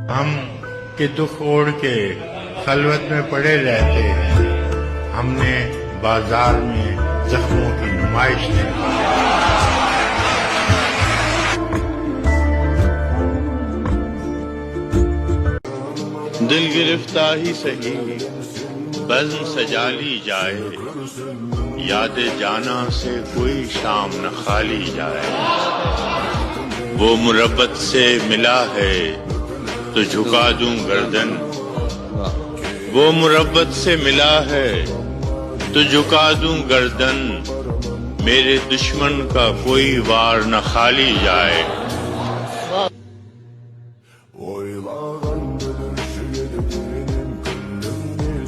ہم کے دکھ اوڑھ کے خلوت میں پڑے رہتے ہیں، ہم نے بازار میں زخموں کی نمائش نہیں کی۔ دل گرفتہ ہی سہی بزم سجا لی جائے، یاد جانا سے کوئی شام نہ خالی جائے۔ وہ مربت سے ملا ہے تو جھکا دوں گردن، وہ مربت سے ملا ہے تو جھکا دوں گردن، میرے دشمن کا کوئی وار نہ خالی جائے۔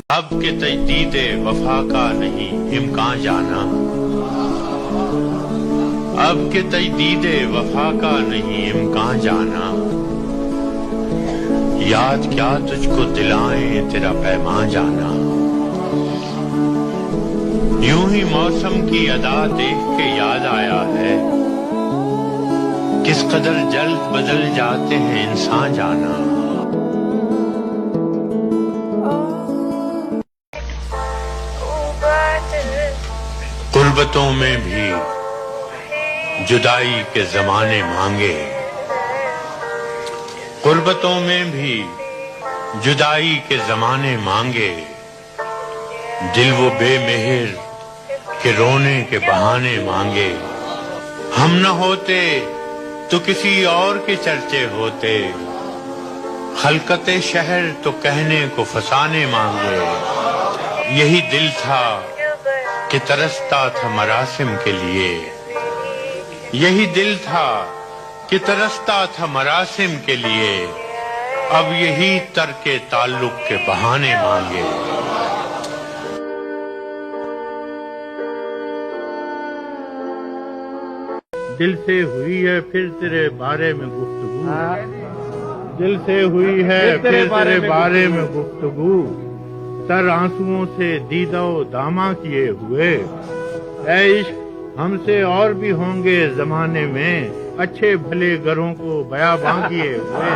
اب کے تجدید وفا کا نہیں امکان جانا، اب کے تجدید وفا کا نہیں امکان جانا، یاد کیا تجھ کو دلائیں تیرا پیمان جانا۔ یوں ہی موسم کی ادا دیکھ کے یاد آیا ہے، کس قدر جلد بدل جاتے ہیں انسان جانا۔ غربتوں میں بھی جدائی کے زمانے مانگے، غربتوں میں بھی جدائی کے زمانے مانگے، دل وہ بے مہر کے رونے کے بہانے مانگے۔ ہم نہ ہوتے تو کسی اور کے چرچے ہوتے، خلقت شہر تو کہنے کو فسانے مانگے۔ یہی دل تھا کہ ترستا تھا مراسم کے لیے، یہی دل تھا کہ ترستا تھا مراسم کے لیے، اب یہی ترک تعلق کے بہانے مانگے۔ دل سے ہوئی ہے پھر تیرے بارے میں گفتگو، دل سے ہوئی ہے پھر تیرے بارے میں گفتگو، تر آنسوؤں سے دیدہ و داماں کیے ہوئے۔ اے عشق ہم سے اور بھی ہوں گے زمانے میں، اچھے بھلے گھروں کو بیاباں کیے ہوئے۔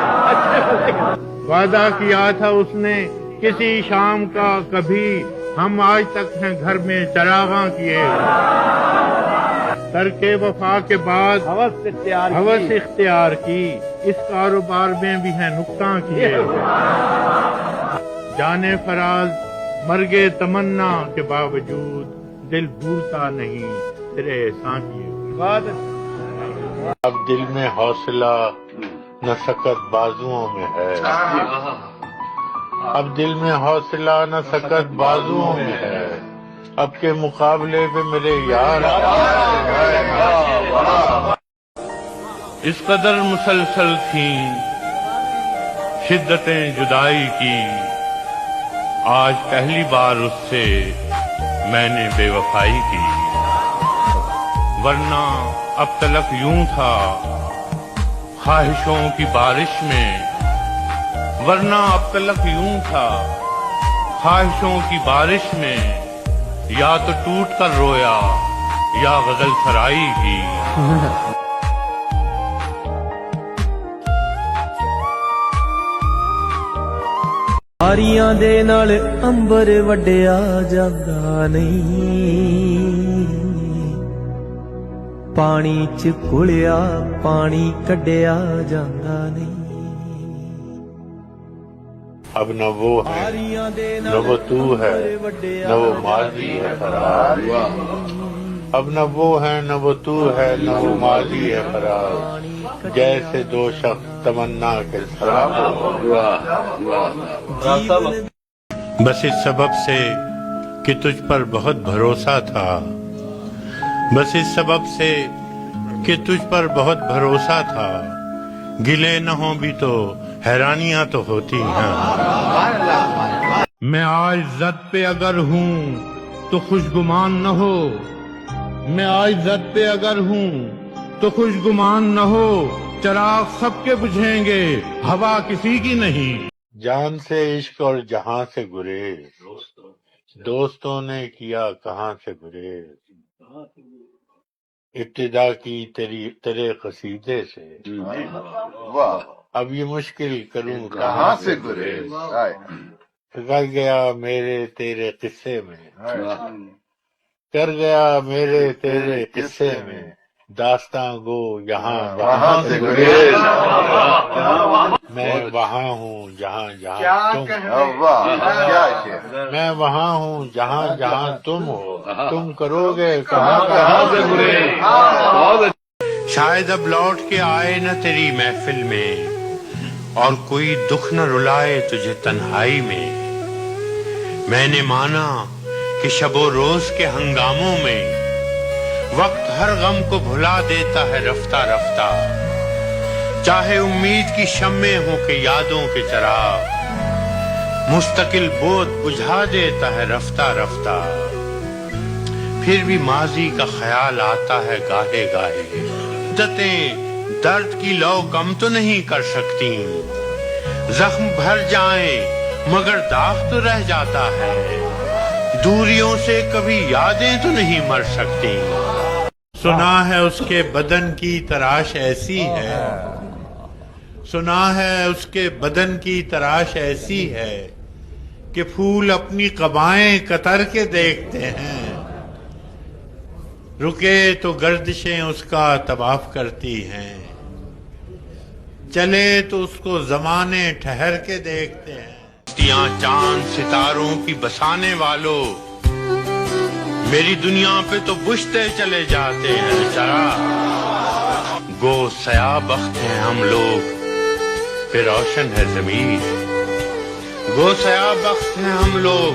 وعدہ کیا تھا اس نے کسی شام کا کبھی، ہم آج تک ہیں گھر میں چراغاں کیے ہوئے۔ ترک وفا کے بعد ہوس اختیار کی، اس کاروبار میں بھی ہیں نقصان کیے ہوئے۔ جانے فراز مرگ تمنا کے باوجود، دل بھولتا نہیں تیرے احسان کیے ہوئے۔ اب دل میں حوصلہ نہ سکت بازوؤں میں ہے، اب دل میں حوصلہ نہ سکت بازوؤں میں ہے، اب کے مقابلے پہ میرے یار۔ اس قدر مسلسل تھیں شدتیں جدائی کی، آج پہلی بار اس سے میں نے بے وفائی کی، ورنہ اب تلک یوں تھا خواہشوں کی بارش میں، ورنہ اب تلک یوں تھا خواہشوں کی بارش میں، یا تو ٹوٹ کر رویا یا غزل سرائی کی۔ ਤਾਰੀਆਂ ਦੇ ਨਾਲ ਅੰਬਰ ਵੱਡਿਆ ਜਾਂਦਾ ਨਹੀਂ, ਪਾਣੀ 'ਚ ਘੁਲਿਆ ਪਾਣੀ ਕੱਢਿਆ ਜਾਂਦਾ ਨਹੀਂ। اب نہ وہ ہے نہ وہ تو ہے، نہ وہ ماضی ہے فرار، اب نہ وہ ہے نہ وہ تو ہے، نہ وہ ماضی ہے فرار، جیسے دو شخص تمنا کے خراب ہو۔ بس اس سبب سے کہ تجھ پر بہت بھروسہ تھا، بس اس سبب سے کہ تجھ پر بہت بھروسہ تھا، گلے نہ ہوں بھی تو حیرانیاں تو ہوتی ہیں۔ میں آج زد پہ اگر ہوں تو خوشگمان نہ ہو، میں آج زد پہ اگر ہوں تو خوشگمان نہ ہو، چراغ سب کے بجھیں گے ہوا کسی کی نہیں۔ جان سے عشق اور جہاں سے گریز، دوستوں نے کیا کہاں سے گریز، ابتدا کی تیرے قصیدے سے، واہ، اب یہ مشکل کروں کہاں سے گریز؟ کر گیا میرے تیرے قصے میں، کر گیا میرے تیرے قصے میں، داستاں گو یہاں وہاں سے گریز، میں وہاں ہوں جہاں جہاں تم، واہ کیا شعر، میں وہاں ہوں جہاں جہاں تم ہو، تم کرو گے کہاں سے گریز۔ شاید اب لوٹ کے آئے نہ تیری محفل میں، اور کوئی دکھ نہ رلائے تجھے تنہائی میں۔ میں نے مانا کہ شب و روز کے ہنگاموں میں وقت ہر غم کو بھلا دیتا ہے رفتہ رفتہ، چاہے امید کی شمع ہو کہ یادوں کے چراغ مستقل بود بجھا دیتا ہے رفتہ رفتہ۔ پھر بھی ماضی کا خیال آتا ہے گاہے گاہے، مدتیں درد کی لو کم تو نہیں کر سکتی، زخم بھر جائیں مگر داغ تو رہ جاتا ہے، دوریوں سے کبھی یادیں تو نہیں مر سکتی۔ سنا ہے اس کے بدن کی تراش ایسی ہے، سنا ہے اس کے بدن کی تراش ایسی ہے کہ پھول اپنی قبائیں کتر کے دیکھتے ہیں، رکے تو گردشیں اس کا طواف کرتی ہیں، چلے تو اس کو زمانے ٹھہر کے دیکھتے ہیں۔ چاند ستاروں کی بسانے والوں، میری دنیا پہ تو بجھتے چلے جاتے ہیں ذرا، گو سیاہ بخت ہیں ہم لوگ پہ روشن ہے ضمیر، گو سیاہ بخت ہیں ہم لوگ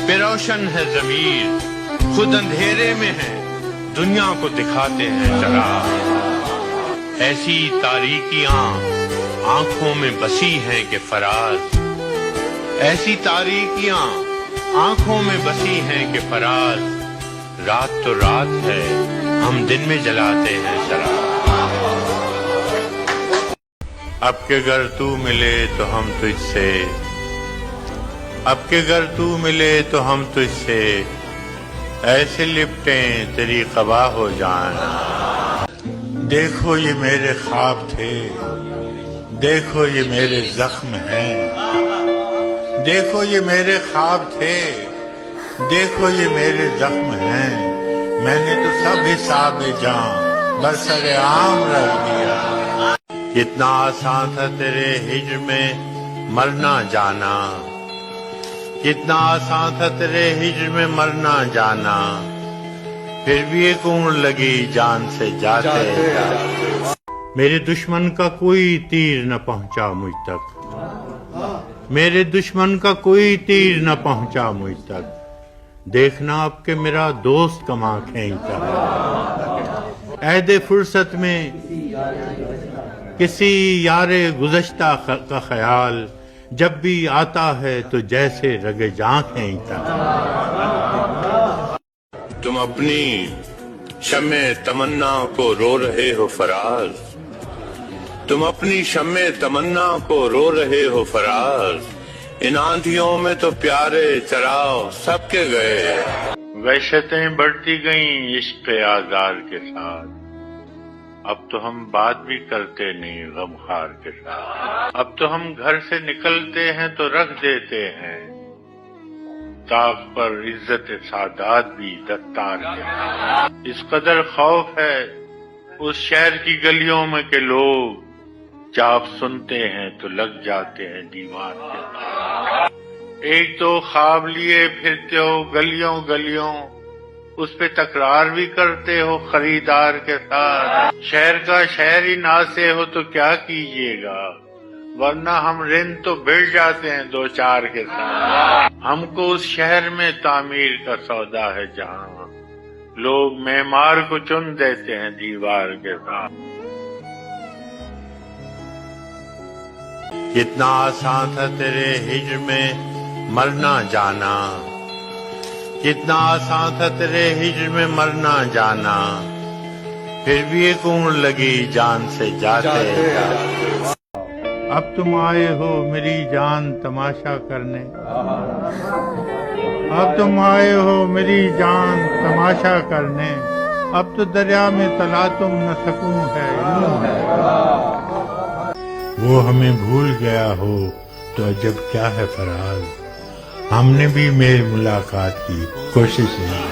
پہ روشن ہے ضمیر، خود اندھیرے میں ہیں دنیا کو دکھاتے ہیں ذرا، ایسی تاریکیاں آنکھوں میں بسی ہیں کہ فراز، ایسی تاریکیاں آنکھوں میں بسی ہیں کہ فراز، رات تو رات ہے ہم دن میں جلاتے ہیں ذرا، اب کے گر تو ملے تو ہم تجھ سے، اب کے گر تو ملے تو ہم تجھ سے ایسے لپٹیں تیری قبا ہو جائیں۔ دیکھو یہ میرے خواب تھے، دیکھو یہ میرے زخم ہیں، دیکھو یہ میرے خواب تھے، دیکھو یہ میرے زخم ہیں، میں نے تو سب حساب جاں برسر عام رکھ دیا۔ کتنا آسان تھا تیرے ہجر میں مرنا جانا، کتنا آسان تھا تیرے ہجر میں مرنا جانا، پھر بھی ایک عمر لگی جان سے جاتے جاتے۔ میرے دشمن کا کوئی تیر نہ پہنچا مجھ تک، میرے دشمن کا کوئی تیر نہ پہنچا مجھ تک، دیکھنا اب کہ میرا دوست کماں کھینچتا ہے، عہد فرصت میں کسی یار گزشتہ کا خیال جب بھی آتا ہے تو جیسے رگ جاں کھینچتا ہے۔ تم اپنی شمع تمنا کو رو رہے ہو فراز، تم اپنی شمع تمنا کو رو رہے ہو فراز، ان آندھیوں میں تو پیارے چراغ سب کے گئے، وحشتیں بڑھتی گئیں عشق آزار کے ساتھ، اب تو ہم بات بھی کرتے نہیں غم خار کے ساتھ، اب تو ہم گھر سے نکلتے ہیں تو رکھ دیتے ہیں طاق پر عزت سادات بھی دستار کے ساتھ، اس قدر خوف ہے اس شہر کی گلیوں میں کہ لوگ چاپ سنتے ہیں تو لگ جاتے ہیں دیوار کے ساتھ، ایک تو خواب لیے پھرتے ہو گلیوں گلیوں، اس پہ تکرار بھی کرتے ہو خریدار کے ساتھ، شہر کا شہر ہی ناسے ہو تو کیا کیجیے گا، ورنہ ہم رند تو بڑھ جاتے ہیں دو چار کے ساتھ، ہم کو اس شہر میں تعمیر کا سودا ہے جہاں لوگ معمار کو چن دیتے ہیں دیوار کے ساتھ۔ کتنا آسان تھا تیرے ہجر میں مرنا جانا، کتنا آسان تھا تیرے ہجر میں مرنا جانا، پھر بھی ایک عمر لگی جان سے جاتے جاتے۔ اب تم آئے ہو میری جان تماشا کرنے، اب تم آئے ہو میری جان تماشا کرنے، اب تو دریا میں تلا تم نہ سکوں ہے یوں ہے وہ ہمیں بھول گیا ہو تو عجب کیا ہے فراز ہم نے بھی میل ملاقات کی کوشش نہیں